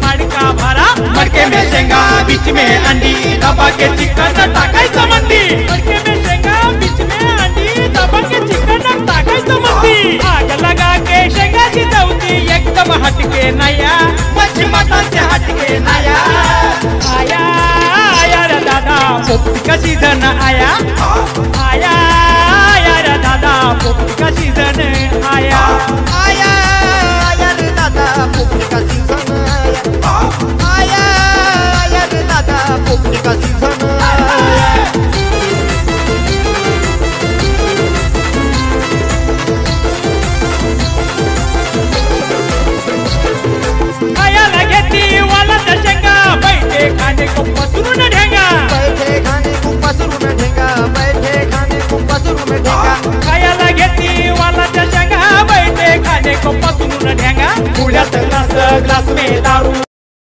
मडका भरा मडके में शेंगा बीच में अंडी दबा के चिकन टाकायचं मंदी मडके में शेंगा बीच में अंडी दबा के चिकन टाकायचं मंदी आग लगा के शेंगा शिजवती एकदम हटके नया मच्छी मटन से हटके नया आया आया रे दादा पोपटी का सीजन आया आया आया रे दादा पोपटी का सीजन आया आया आया रे दादा पोपटी का सीजन